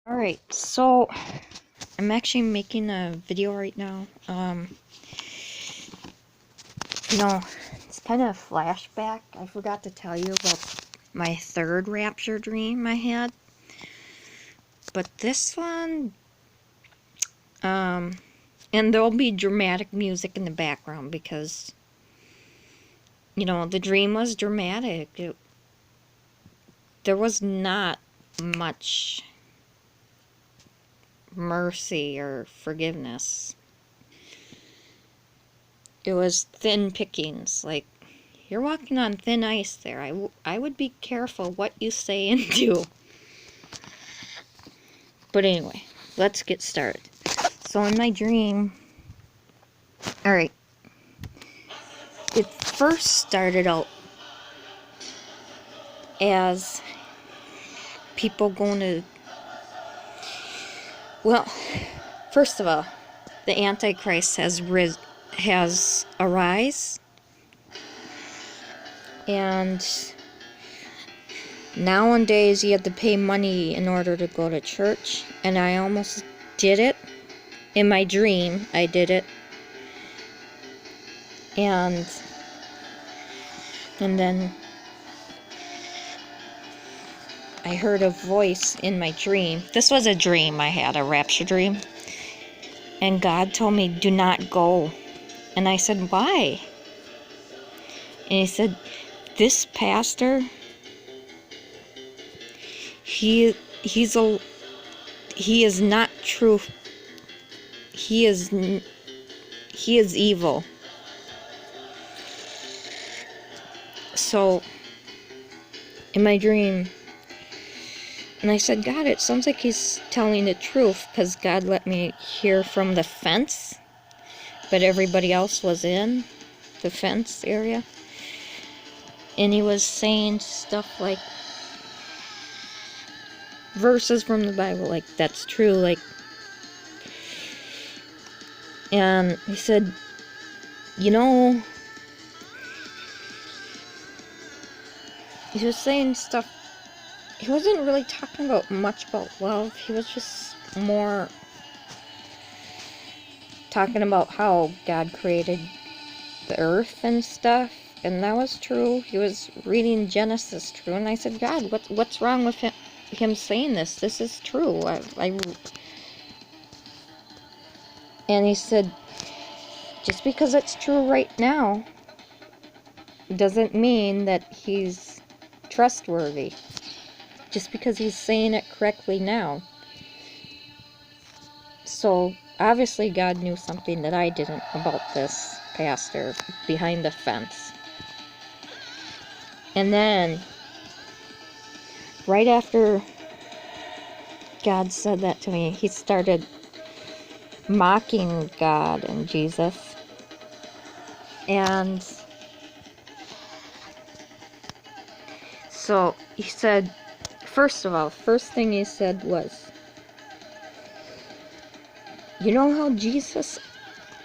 Alright, so I'm actually making a video right now. It's kind of a flashback. I forgot to tell you about my third rapture dream I had. But this one, and there'll be dramatic music in the background because, the dream was dramatic. There was not much mercy or forgiveness. It was thin pickings, like, you're walking on thin ice there. I would be careful what you say and do. But anyway, let's get started. So in my dream, alright, it first started out as people going to, well, first of all, the Antichrist has arise, and nowadays you have to pay money in order to go to church, and I almost did it. In my dream, I did it. And then I heard a voice in my dream. This was a dream I had, a rapture dream. And God told me, do not go. And I said, why? And he said, this pastor, he is not true. He is evil. So, in my dream, and I said, God, it sounds like he's telling the truth, because God let me hear from the fence, but everybody else was in the fence area. And he was saying stuff like verses from the Bible, like, that's true, like, and he said, he was saying stuff. He wasn't really talking about much about love. He was just more talking about how God created the earth and stuff, and that was true. He was reading Genesis true, and I said, God, what's wrong with him saying this? This is true. And he said, just because it's true right now doesn't mean that he's trustworthy. Just because he's saying it correctly now. So, obviously God knew something that I didn't about this pastor behind the fence. And then, right after God said that to me, he started mocking God and Jesus. And so he said, first thing he said was, you know how Jesus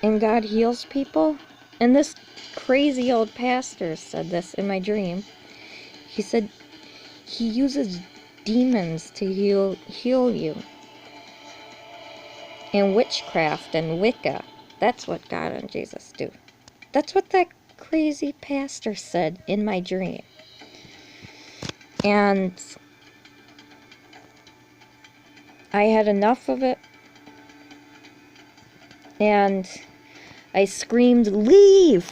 and God heals people? And this crazy old pastor said this in my dream. He said, he uses demons to heal you. And witchcraft and Wicca. That's what God and Jesus do. That's what that crazy pastor said in my dream. And I had enough of it. And I screamed, leave!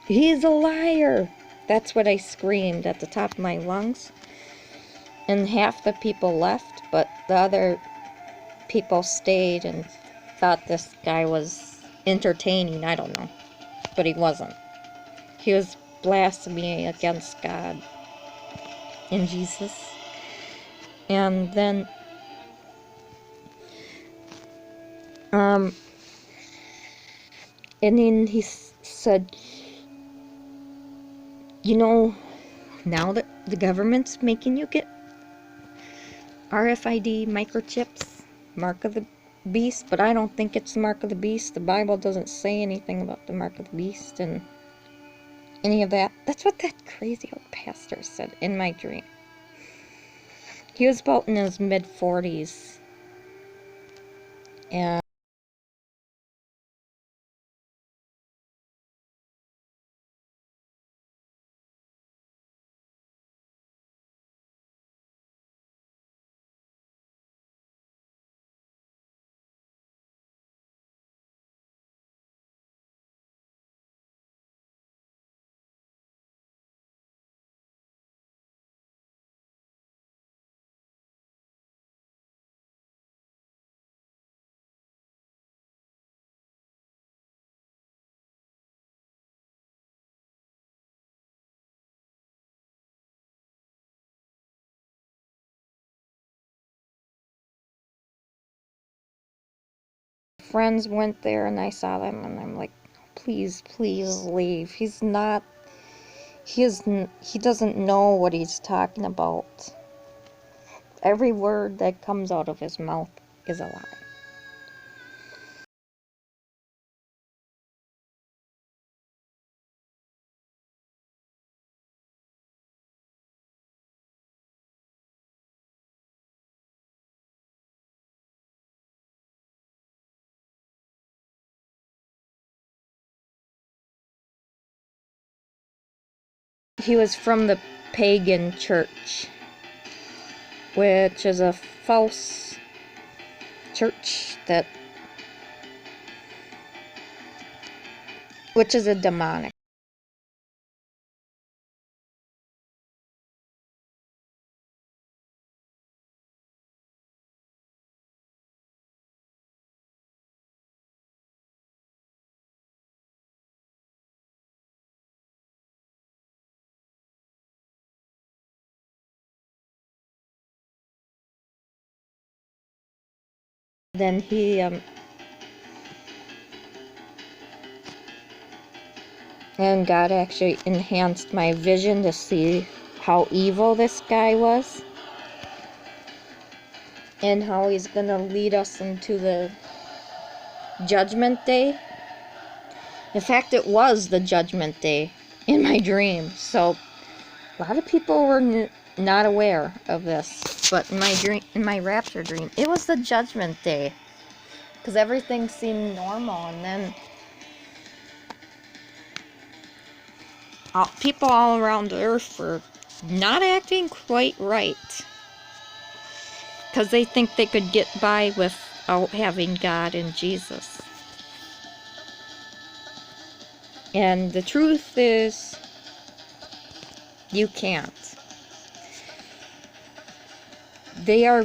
He's a liar! That's what I screamed at the top of my lungs. And half the people left, but the other people stayed and thought this guy was entertaining. I don't know. But he wasn't. He was blaspheming against God and Jesus. And then and then he said, now that the government's making you get RFID microchips, mark of the beast, but I don't think it's the mark of the beast. The Bible doesn't say anything about the mark of the beast and any of that. That's what that crazy old pastor said in my dream. He was about in his mid-40s. And friends went there and I saw them and I'm like, please, please leave. He doesn't know what he's talking about. Every word that comes out of his mouth is a lie. He was from the pagan church, which is a false church which is a demonic. Then and God actually enhanced my vision to see how evil this guy was and how he's gonna lead us into the judgment day. In fact, it was the judgment day in my dream. So a lot of people were not aware of this, but in my rapture dream, it was the judgment day because everything seemed normal, and then people all around the earth were not acting quite right because they think they could get by without having God and Jesus. And the truth is, you can't. They are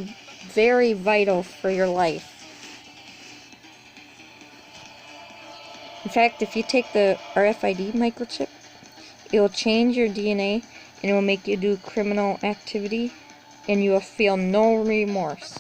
very vital for your life. In fact, if you take the RFID microchip, it will change your DNA and it will make you do criminal activity and you will feel no remorse.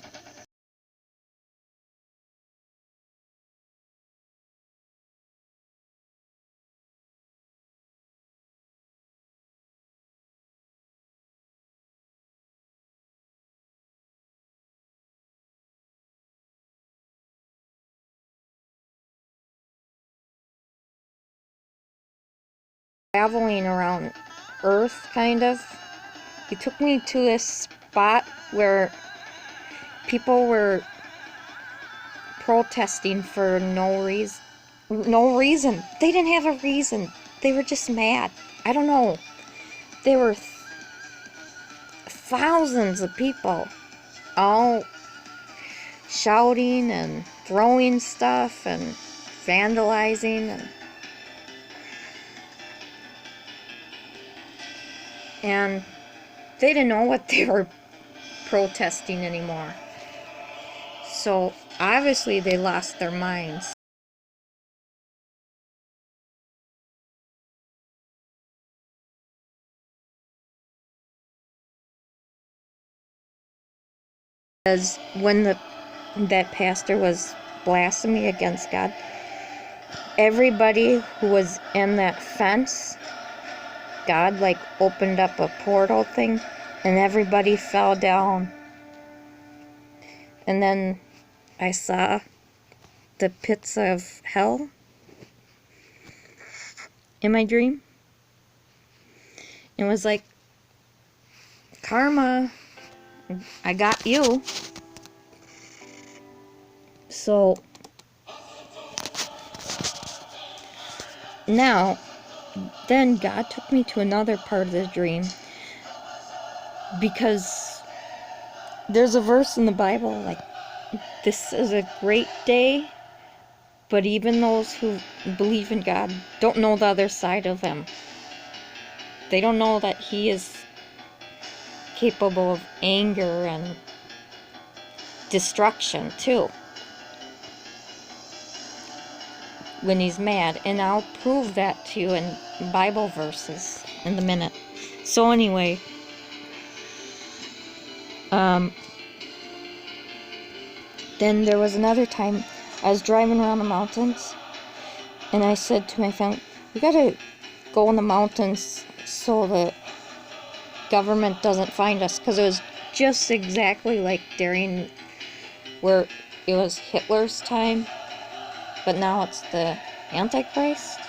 Traveling around Earth, kind of. He took me to this spot where people were protesting for no reason. No reason. They didn't have a reason. They were just mad. I don't know. There were thousands of people all shouting and throwing stuff and vandalizing and they didn't know what they were protesting anymore. So obviously they lost their minds. Because when that pastor was blasphemy against God, everybody who was in that fence, God like opened up a portal thing and everybody fell down. And then I saw the pits of hell in my dream. It was like karma. I got you. So now, then God took me to another part of the dream, because there's a verse in the Bible, like, this is a great day, but even those who believe in God don't know the other side of Him. They don't know that He is capable of anger and destruction too when He's mad. And I'll prove that to you in Bible verses in a minute. So anyway, then there was another time I was driving around the mountains, and I said to my family, we gotta go in the mountains so the government doesn't find us, because it was just exactly like during where it was Hitler's time, but now it's the Antichrist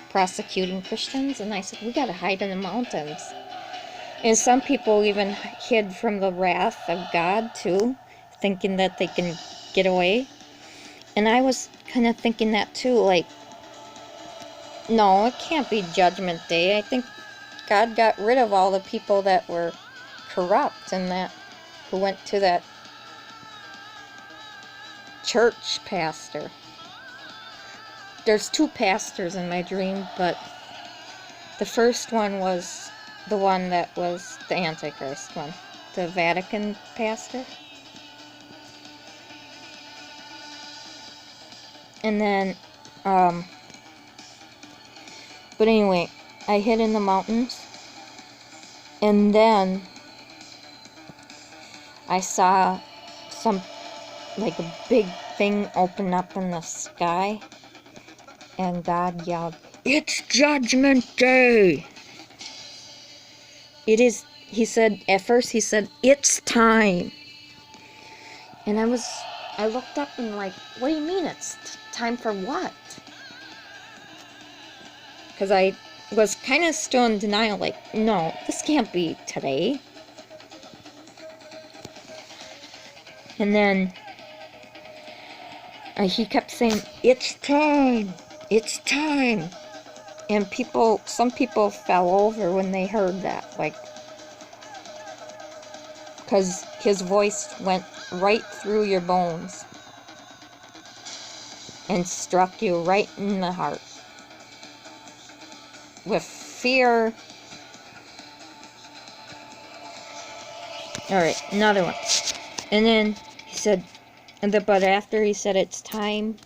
prosecuting Christians. And I said, we gotta hide in the mountains. And some people even hid from the wrath of God too, thinking that they can get away. And I was kind of thinking that too, like, no, it can't be Judgment Day. I think God got rid of all the people that were corrupt and that who went to that church pastor. There's two pastors in my dream, but the first one was the one that was the Antichrist one, the Vatican pastor. And then, but anyway, I hid in the mountains, and then I saw like a big thing open up in the sky, and God yelled, "It's Judgment Day!" It is, he said, at first he said, "It's time." And I looked up and like, what do you mean it's time for what? Because I was kind of still in denial, like, no, this can't be today. And then he kept saying, "It's time, it's time." And some people fell over when they heard that, like, because his voice went right through your bones and struck you right in the heart with fear. Alright, another one. And then he said, but after he said it's time,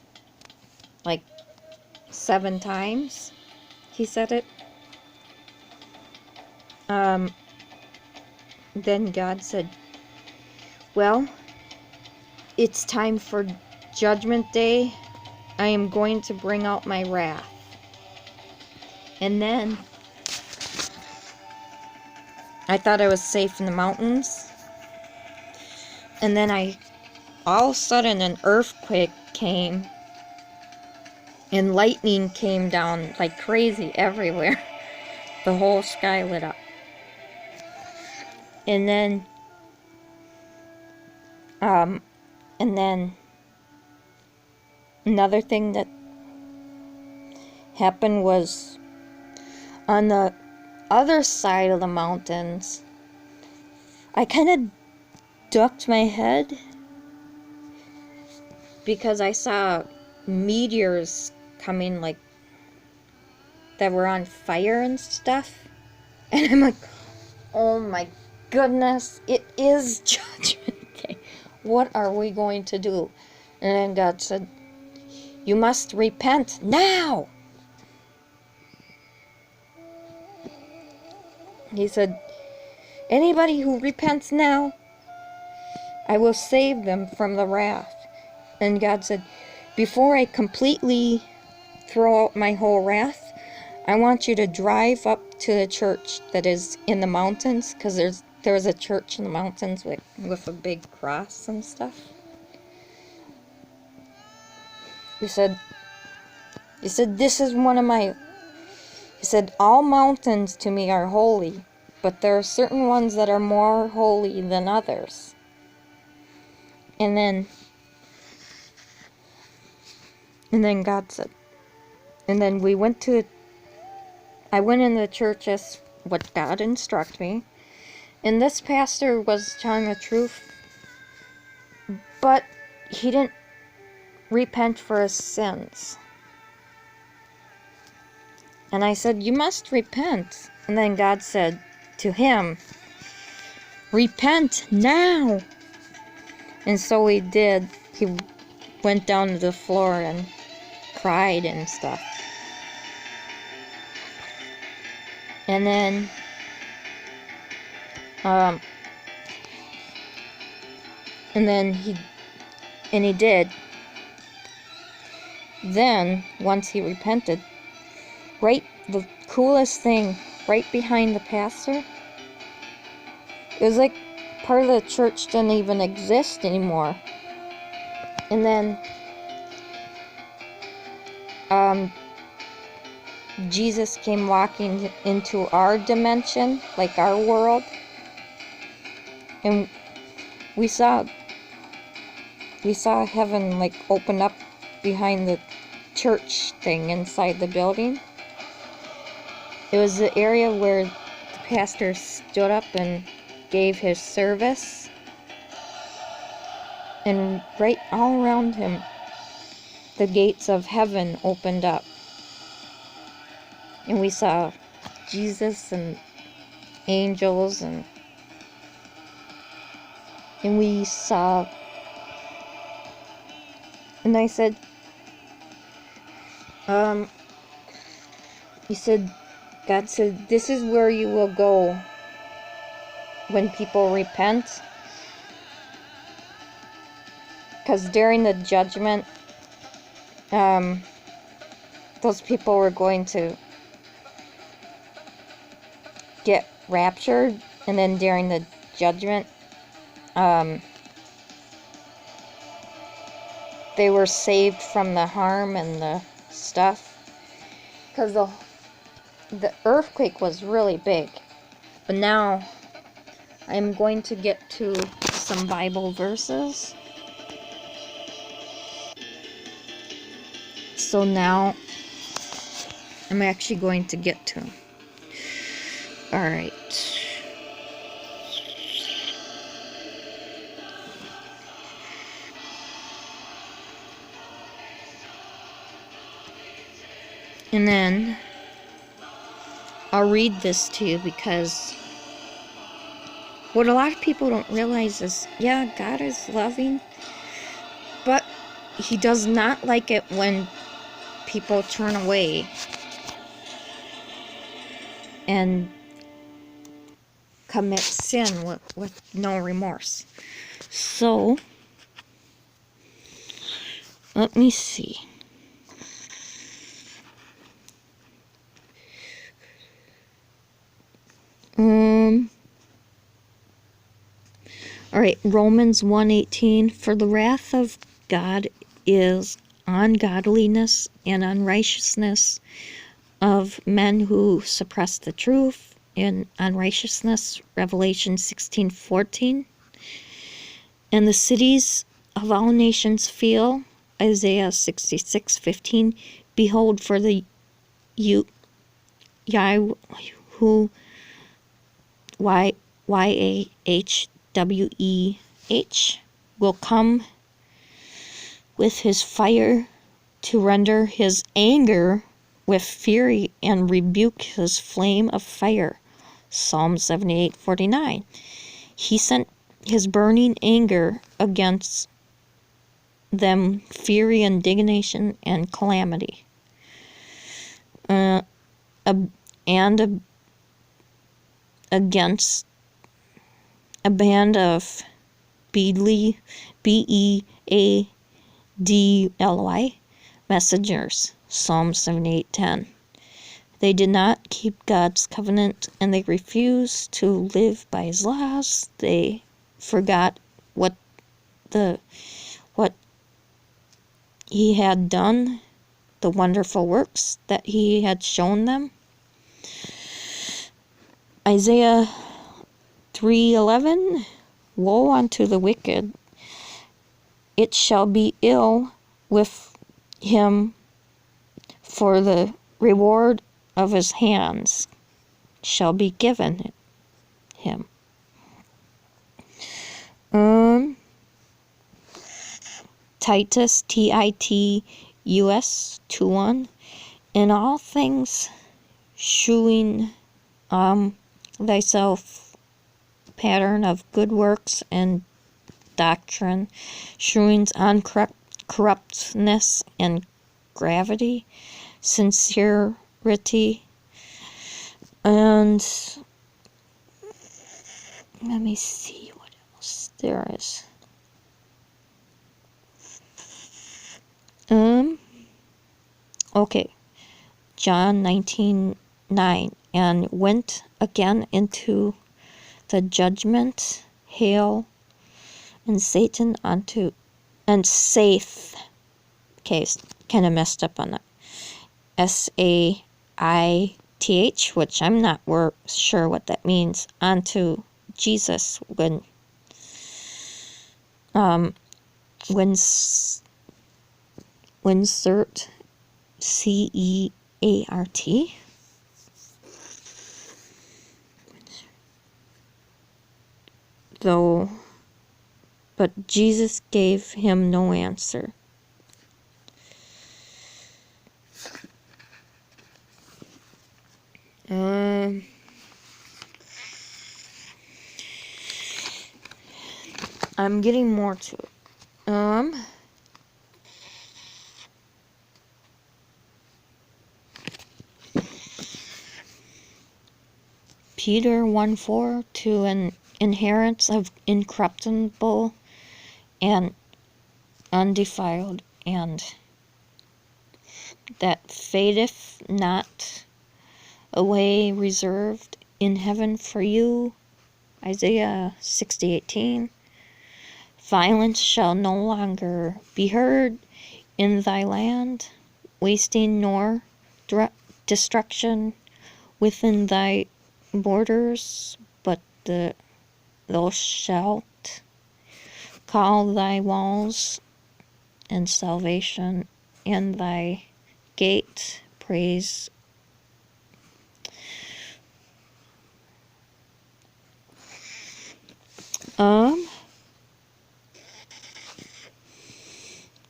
like 7 times, he said it. Then God said, well, it's time for Judgment Day. I am going to bring out my wrath. And then I thought I was safe in the mountains. And then all of a sudden an earthquake came. And lightning came down like crazy everywhere. The whole sky lit up. And then another thing that happened was on the other side of the mountains, I kind of ducked my head because I saw meteors coming, like, that were on fire and stuff. And I'm like, oh my goodness, it is Judgment Day. What are we going to do? And then God said, you must repent now. He said, anybody who repents now, I will save them from the wrath. And God said, before I completely throw out my whole wrath, I want you to drive up to the church that is in the mountains, because there was a church in the mountains with a big cross and stuff. He said, this is one of my, he said, all mountains to me are holy. but there are certain ones that are more holy than others. And then God said, and then I went in the church as what God instructed me, and this pastor was telling the truth, but he didn't repent for his sins. And I said, you must repent. And then God said to him, repent now. And so he did. He went down to the floor and cried and stuff. And then he did. Then once he repented, the coolest thing, right behind the pastor, it was like part of the church didn't even exist anymore. And then Jesus came walking into our dimension, like our world, and we saw heaven like open up behind the church thing inside the building. It was the area where the pastor stood up and gave his service, and right all around him the gates of heaven opened up, and we saw Jesus and angels, and we saw, and I said, God said, this is where you will go when people repent. Because during the judgment, those people were going to get raptured, and then during the judgment, they were saved from the harm and the stuff. Because the earthquake was really big. But now I'm going to get to some Bible verses. So now I'm actually going to get to them. Alright. And then I'll read this to you, because what a lot of people don't realize is, yeah, God is loving, but He does not like it when people turn away and commit sin with no remorse. So, let me see. Alright, Romans 1:18, for the wrath of God is ungodliness and unrighteousness of men who suppress the truth, and unrighteousness, Revelation 16:14. And the cities of all nations feel, Isaiah 66:15, behold, for the Yahweh, YAHWEH, will come with his fire to render his anger with fury and rebuke his flame of fire. Psalm 78:49. He sent his burning anger against them, fury, indignation, and calamity. And against a band of Beadly, Beadly messengers. Psalm 78:10. They did not keep God's covenant, and they refused to live by his laws. They forgot what he had done, the wonderful works that he had shown them. Isaiah 3:11, woe unto the wicked, it shall be ill with him, for the reward of his hands shall be given him. Titus, Titus 2:1, in all things shewing thyself pattern of good works and doctrine, shewing on corruptness and gravity, sincerity, and let me see what else there is. Okay, John 19:9, and went again into the judgment, hail, and Satan unto, and saith, okay, kind of messed up on that, Saith, which I'm not sure what that means, unto Jesus, when cert, CEART, though, but Jesus gave him no answer. I'm getting more to it. Peter 1:4, to an inheritance of incorruptible and undefiled, and that fadeth not away, reserved in heaven for you. Isaiah 60:18. Violence shall no longer be heard in thy land, wasting nor destruction within thy borders, but thou shalt call thy walls and salvation, and thy gate praise.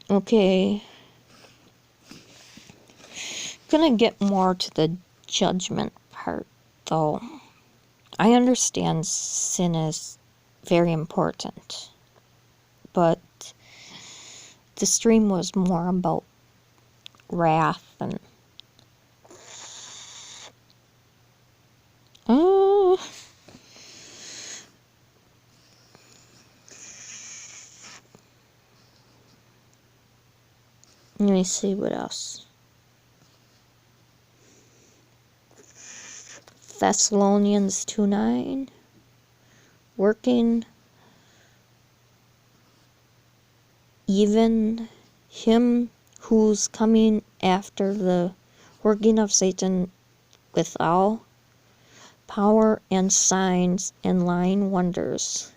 Okay. Gonna get more to the judgment part, though. I understand sin is very important, but the stream was more about wrath and let me see what else. Thessalonians 2:9, working even him who's coming after the working of Satan with all power and signs and lying wonders.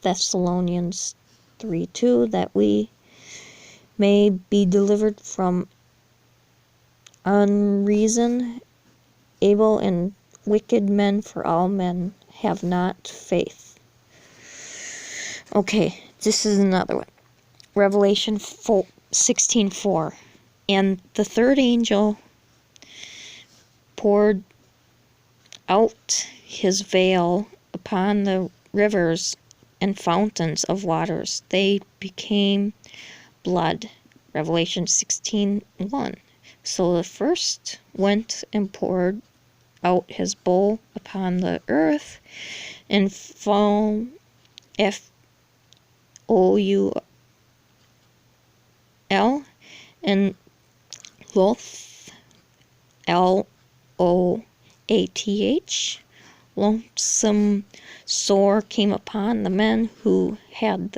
Thessalonians 3:2, that we may be delivered from unreason, able and wicked men, for all men have not faith. Okay, this is another one. Revelation 16:4, and the third angel poured out his veil upon the rivers and fountains of waters. They became blood. Revelation 16:1. So the first went and poured out his bowl upon the earth, and foam, Foul, and loath, Loath, lonesome sore came upon the men who had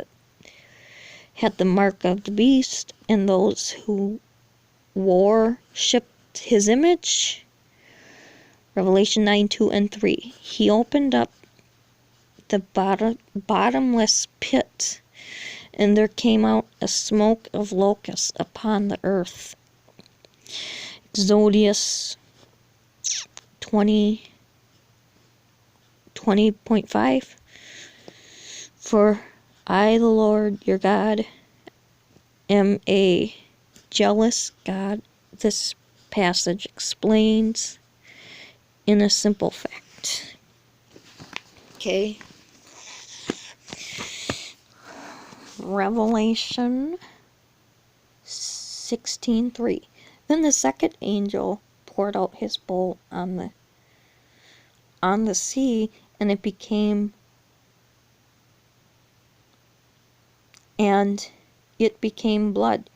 the mark of the beast, and those who worshipped his image. Revelation 9, 2 and 3. He opened up the bottomless pit, and there came out a smoke of locusts upon the earth. Exodus 20:5. For I, the Lord your God, am a jealous God. This passage explains in a simple fact. Okay. Revelation 16:3. Then the second angel poured out his bowl on the sea, and it became blood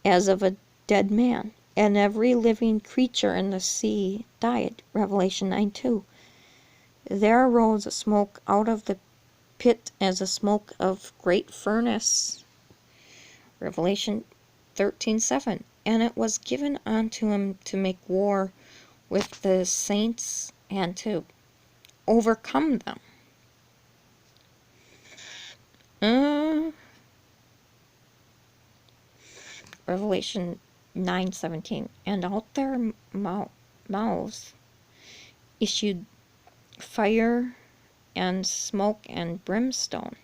as of a dead man, and every living creature in the sea died. Revelation 9:2. There arose a smoke out of the pit as a smoke of great furnace. Revelation 13:7. And it was given unto him to make war with the saints and to overcome them. Revelation 9:17. And out their mouths issued fire and smoke and brimstone.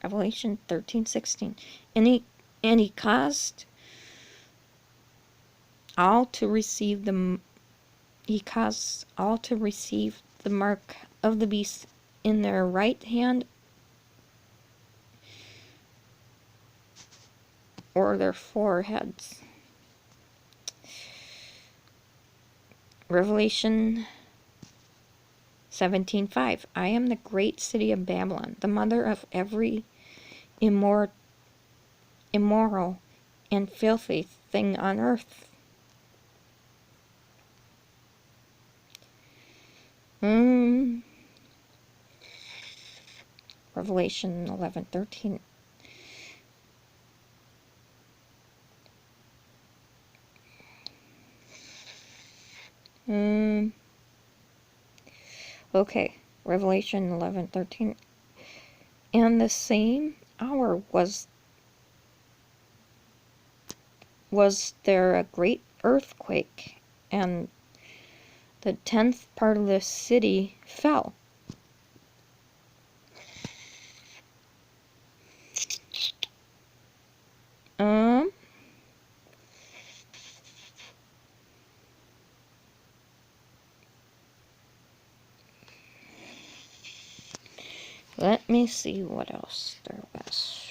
Revelation 13:16. And he caused all to receive the mark of the beast in their right hand or their foreheads. Revelation 17:5. I am the great city of Babylon, the mother of every immoral and filthy thing on earth. Revelation 11:13. Okay, Revelation 11:13. And the same hour was there a great earthquake, and the 10th part of the city fell. Let me see what else there was.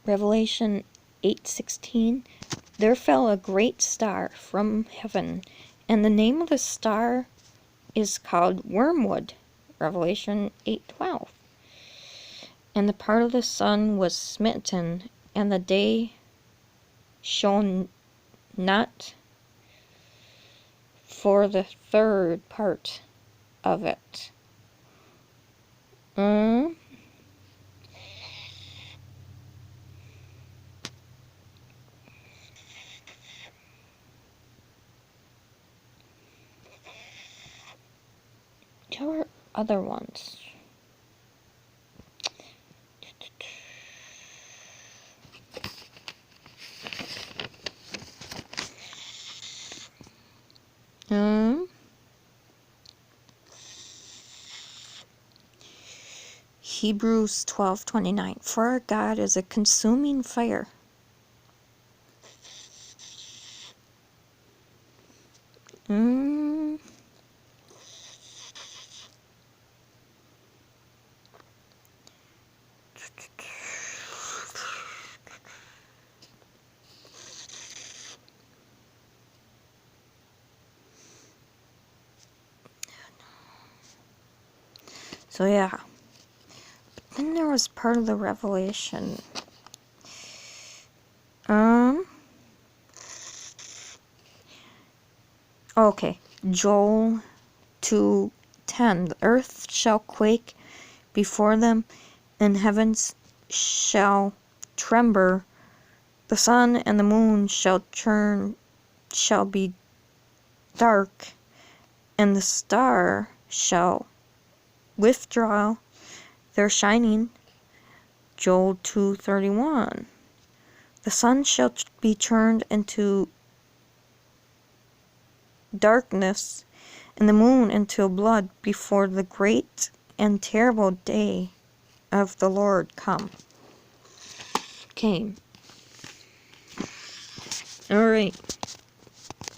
Revelation 8:16. There fell a great star from heaven, and the name of the star is called Wormwood. Revelation 8:12. And the part of the sun was smitten, and the day shone not for the third part of it. There were other ones. Hebrews 12:29. For our God is a consuming fire. So yeah. Then there was part of the Revelation. Okay. Joel 2:10. 10. The earth shall quake before them, and heavens shall tremble. The sun and the moon shall be dark, and the star shall withdraw their shining. Joel 2:31. The sun shall be turned into darkness, and the moon into blood before the great and terrible day of the Lord came. Alright.